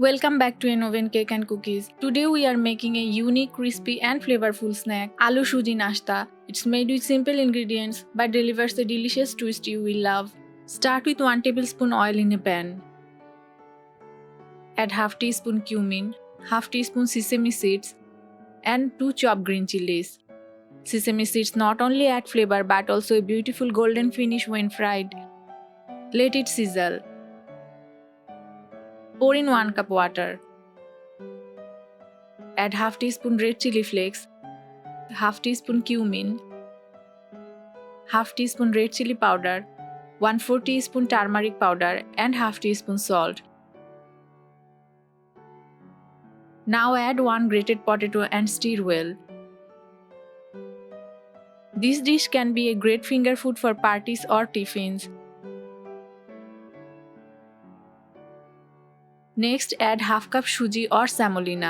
Welcome back to an oven cake and cookies. Today we are making a unique, crispy and flavorful snack, Aloo Suji Nashta. It's made with simple ingredients but delivers a delicious twist you will love. Start with 1 tablespoon oil in a pan. Add half teaspoon cumin, half teaspoon sesame seeds and 2 chopped green chilies. Sesame seeds not only add flavor but also a beautiful golden finish when fried. Let it sizzle. Pour in 1 cup water. Add half teaspoon red chilli flakes, half teaspoon cumin, half teaspoon red chilli powder, 1/4 teaspoon turmeric powder and half teaspoon salt. Now add 1 grated potato and stir well. This dish can be a great finger food for parties or tiffins. Next, add half cup suji or semolina.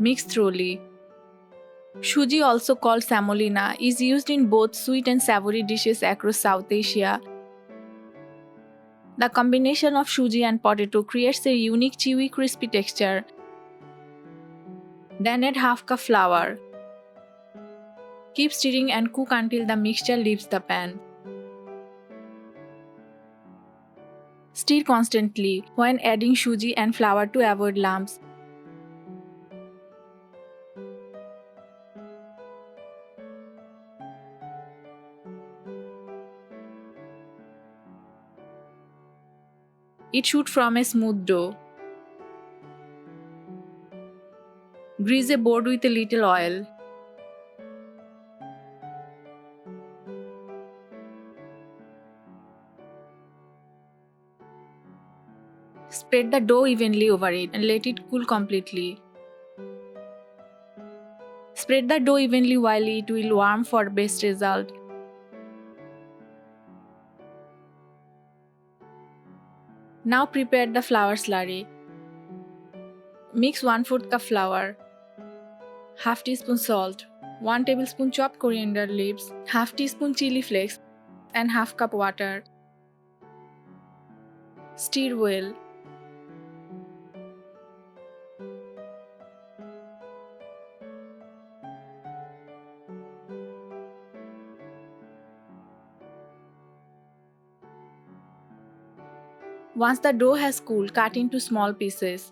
Mix thoroughly. Suji, also called semolina, is used in both sweet and savory dishes across South Asia. The combination of suji and potato creates a unique chewy crispy texture. Then add half cup flour. Keep stirring and cook until the mixture leaves the pan. Stir constantly when adding suji and flour to avoid lumps. It should form a smooth dough. Grease a board with a little oil. Spread the dough evenly over it and let it cool completely. Spread the dough evenly while it will warm for best result. Now prepare the flour slurry. Mix 1/4 cup flour, half teaspoon salt, 1 tablespoon chopped coriander leaves, half teaspoon chili flakes and half cup water. Stir well. Once the dough has cooled, cut into small pieces.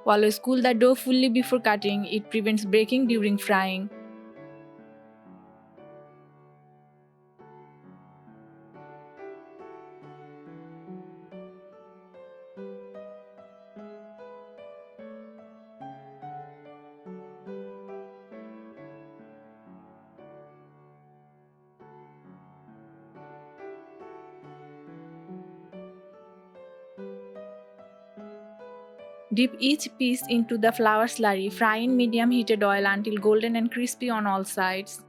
Always cool the dough fully before cutting, it prevents breaking during frying. Dip each piece into the flour slurry, fry in medium heated oil until golden and crispy on all sides.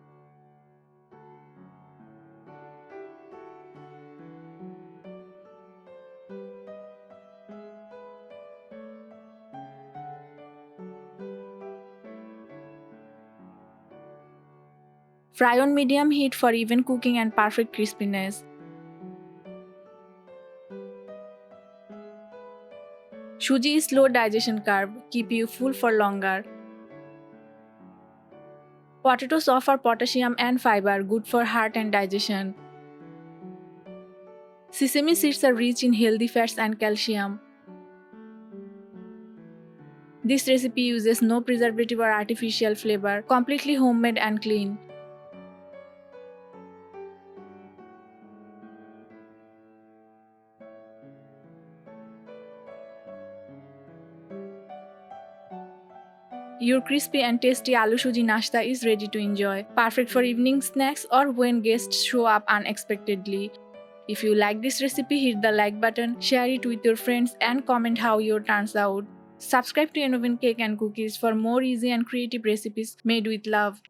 Fry on medium heat for even cooking and perfect crispiness. Suji is low digestion carb, keep you full for longer. Potatoes offer potassium and fiber, good for heart and digestion. Sesame seeds are rich in healthy fats and calcium. This recipe uses no preservative or artificial flavor, completely homemade and clean. Your crispy and tasty Aloo Suji Nashta is ready to enjoy, perfect for evening snacks or when guests show up unexpectedly. If you like this recipe, hit the like button, share it with your friends and comment how yours turns out. Subscribe to Oven Cake and Cookies for more easy and creative recipes made with love.